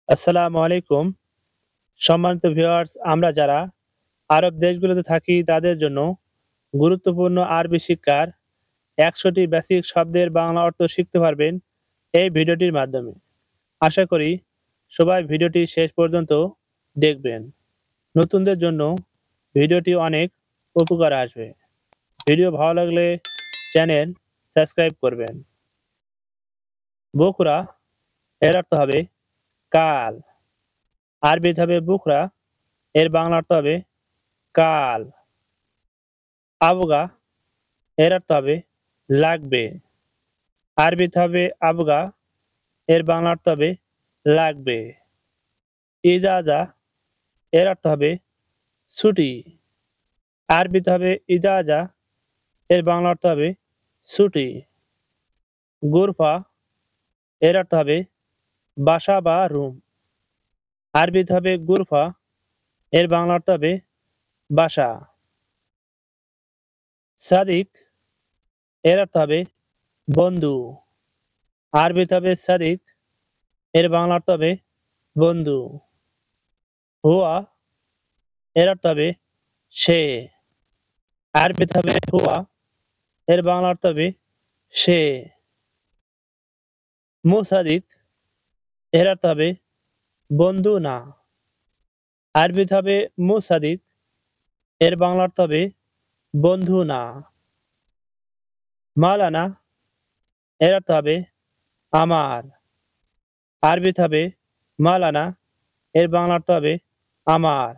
আসসালামু আলাইকুম। সম্মানিত ভিউয়ার্স, আমরা যারা আরব দেশগুলোতে থাকি তাদের জন্য গুরুত্বপূর্ণ আরবি শিক্ষার ১০০টি বেসিক শব্দের বাংলা অর্থ শিখতে পারবেন এই ভিডিওটির মাধ্যমে। আশা করি সবাই ভিডিওটি শেষ পর্যন্ত দেখবেন। নতুনদের জন্য ভিডিওটি অনেক উপকার আসবে। ভিডিও ভালো লাগলে চ্যানেল সাবস্ক্রাইব করবেন। বুকরা এর অর্থ হবে কাল। আরবিতে হবে বুকরা, এর বাংলা অর্থ হবে কাল। আবগা এর অর্থ হবে লাগবে। আরবিতে হবে আবগা, এর বাংলা অর্থ হবে লাগবে। ইজাজা এর অর্থ হবে ছুটি। আরবিতে হবে ইজাজা, এর বাংলা অর্থ হবে ছুটি। গুরফা এর অর্থ হবে বাসা বা রুম। আরবিতে হবে গুরফা, এর বাংলা অর্থ হবে বাসা। সাদিক এর অর্থ হবে বন্ধু। আরবিতে হবে সাদিক, এর বাংলা অর্থ হবে বন্ধু। হুয়া এর অর্থ হবে সে। আরবিতে হবে হুয়া, এর বাংলা অর্থ হবে সে। মুসাদিক এর অর্থ হবে বন্ধু না। আরবিতে হবে মুসাদিক, এর বাংলা অর্থ হবে বন্ধু না। মাওলানা এর অর্থ হবে আমার। আরবিতে হবে মাওলানা, এর বাংলা অর্থ হবে আমার।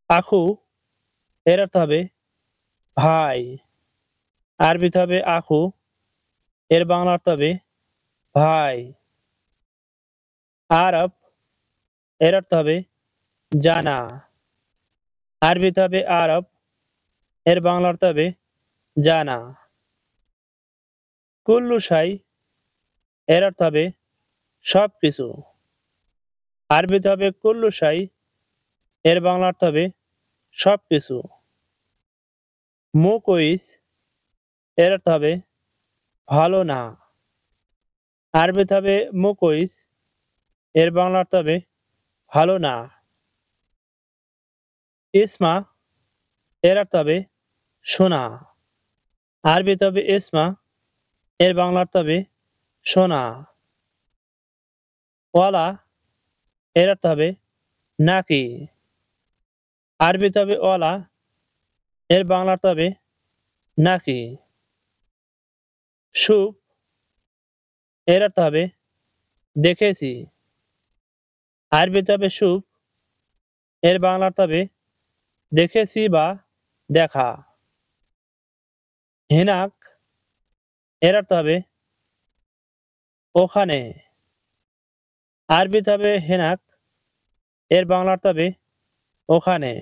আখু এর অর্থ হবে ভাই। আরবিতে হবে আখু, এর বাংলা অর্থ হবে ভাই। আরব এর অর্থ হবে জানা। আরবিতে হবে আরব, এর বাংলা অর্থ হবে জানা। কুল্লু শাই এর অর্থ হবে সবকিছু। আরবিতে হবে কুল্লু শাই, এর বাংলা অর্থ হবে সবকিছু। মুকইস এর অর্থ হবে ভালো না। আরবিতে হবে মুকইস, এর বাংলা অর্থ হবে ভালো না। ইসমা এর অর্থ হবে শোনা। আরবিতে হবে ইসমা, এর বাংলা অর্থ হবে শোনা। ওয়ালা এর অর্থ হবে নাকি। আরবিতে হবে ওয়ালা, এর বাংলা অর্থ হবে নাকি। সুপ এর অর্থ হবে দেখেছি। আরবিতে হবে সুপ, এর বাংলা অর্থ হবে দেখেছি বা দেখা। হেনাক এর অর্থ হবে ওখানে। আরবিতে হবে হেনাক, এর বাংলা অর্থ হবে ওখানে।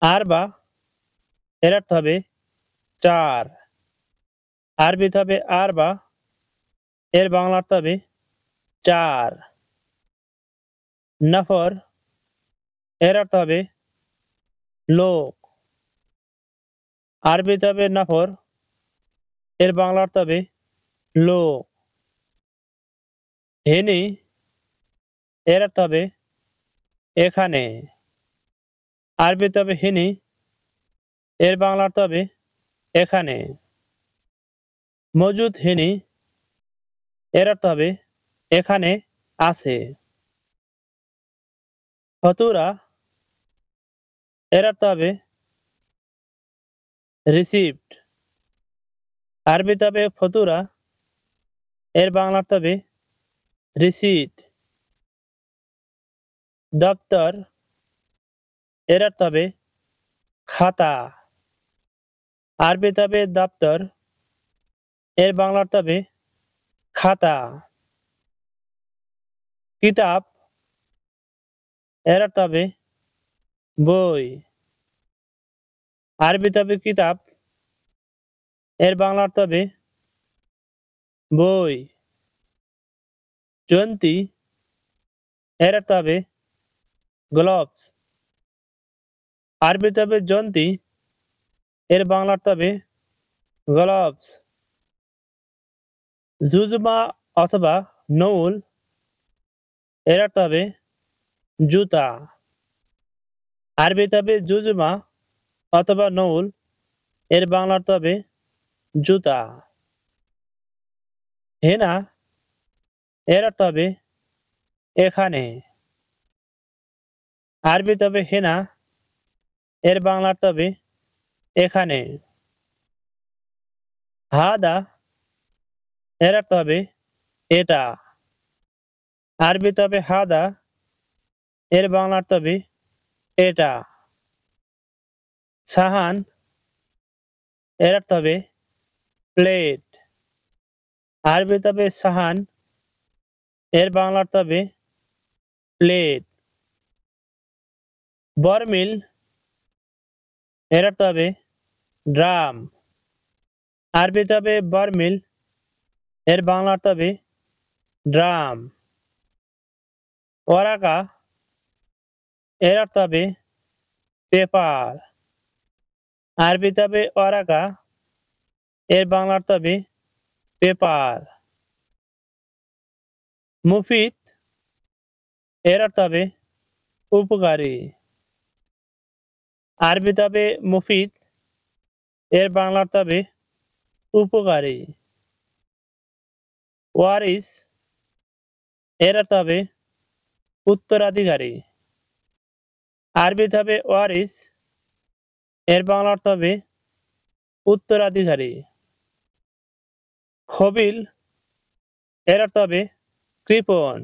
আরবা এর অর্থ হবে ৪। আরবিতে হবে আরবা, এর বাংলা অর্থ হবে ৪। নফর এর অর্থ হবে লোক। আরবিতে হবে নফর, এর বাংলা অর্থ হবে লোক। হেনি এর অর্থ হবে এখানে। আরবিতে হবে হিনি, এর বাংলা অর্থ হবে এখানে। মজুদ হিনি এর অর্থ হবে এখানে আছে। ফতুরা এর অর্থ হবে রিসিপ্ট। আরবিতে হবে ফতুরা, এর বাংলা অর্থ হবে রিসিট। দপ্তর এর অর্থ হবে খাতা। আরবিতে হবে দপ্তর, এর বাংলা অর্থ হবে খাতা। কিতাব এর অর্থ হবে বই। আরবিতে হবে কিতাব, এর বাংলা অর্থ হবে বই। জয়ন্তী এর অর্থ হবে গ্লোভস। আরবিতে হবে জয়ন্তী, এর বাংলা অর্থ হবে গ্লোভস। জুজমা অথবা নৌল এর অর্থ হবে জুতা। আরবিতে হবে জুজুমা অথবা নৌল, এর বাংলা অর্থ হবে জুতা। হেনা এর অর্থ হবে এখানে। আরবিতে হবে হেনা, এর বাংলা অর্থ হবে এখানে। হাদা এর অর্থ হবে এটা। আরবিতে হবে হাদা, এর বাংলা অর্থ হবে এটা। সাহান এর অর্থ হবে প্লেট। আরবিতে হবে সাহান, এর বাংলা অর্থ হবে প্লেট। বরমিল এর অর্থ হবে ড্রাম। আরবিতে হবে বরমিল, এর বাংলা অর্থ হবে ড্রাম। ওরাকা এর অর্থ হবে পেপার। আরবিতে হবে ওরাকা, এর বাংলা অর্থ হবে পেপার। মুফিদ এর অর্থ হবে উপকারী। আরবিতে হবে মুফিদ, এর বাংলা অর্থ হবে উপকারী। ওয়ারিস এর অর্থ হবে উত্তরাধিকারী। আরবিতে হবে ওয়ারিস, এর বাংলা অর্থ হবে উত্তরাধিকারী। খবিল এর অর্থ হবে কৃপণ।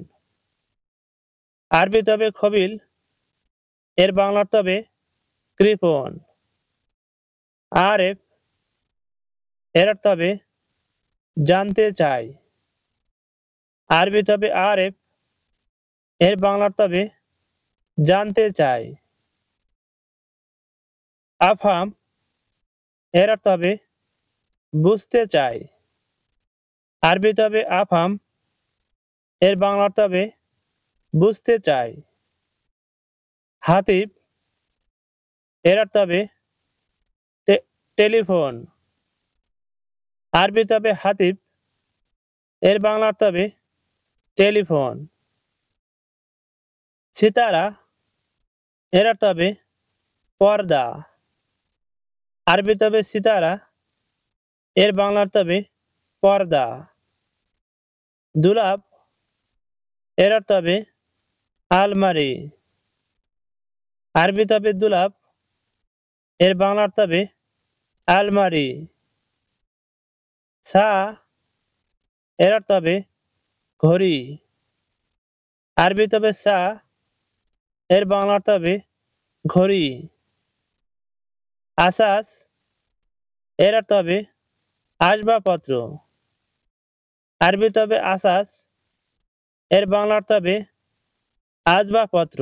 আরবিতে হবে খবিল, এর বাংলা অর্থ হবে কৃপণ। আরেফ এর অর্থ হবে জানতে চাই। আরবিতে হবে আরেফ, এর বাংলা অর্থ হবে জানতে চাই। আফহাম এর অর্থ হবে বুঝতে চাই। আরবিতে হবে আফহাম, এর বাংলা অর্থ হবে বুঝতে চাই। হাতিব এর অর্থ হবে টেলিফোন। আরবিতে হবে হাতিব, এর বাংলা অর্থ হবে টেলিফোন। সিতারা এর অর্থ হবে পর্দা। আরবিতে হবে সিতারা, এর বাংলা অর্থ হবে পর্দা। দুলাপ এর অর্থ হবে আলমারি। আরবিতে হবে দুলাপ, এর বাংলা অর্থ হবে আলমারি। সা এর অর্থ হবে ঘড়ি। আরবিতে হবে সা, এর বাংলা অর্থ হবে ঘড়ি। আসাস এর অর্থ হবে আসবাবপত্র। আরবিতে হবে আসাস, এর বাংলা অর্থ হবে আসবাবপত্র।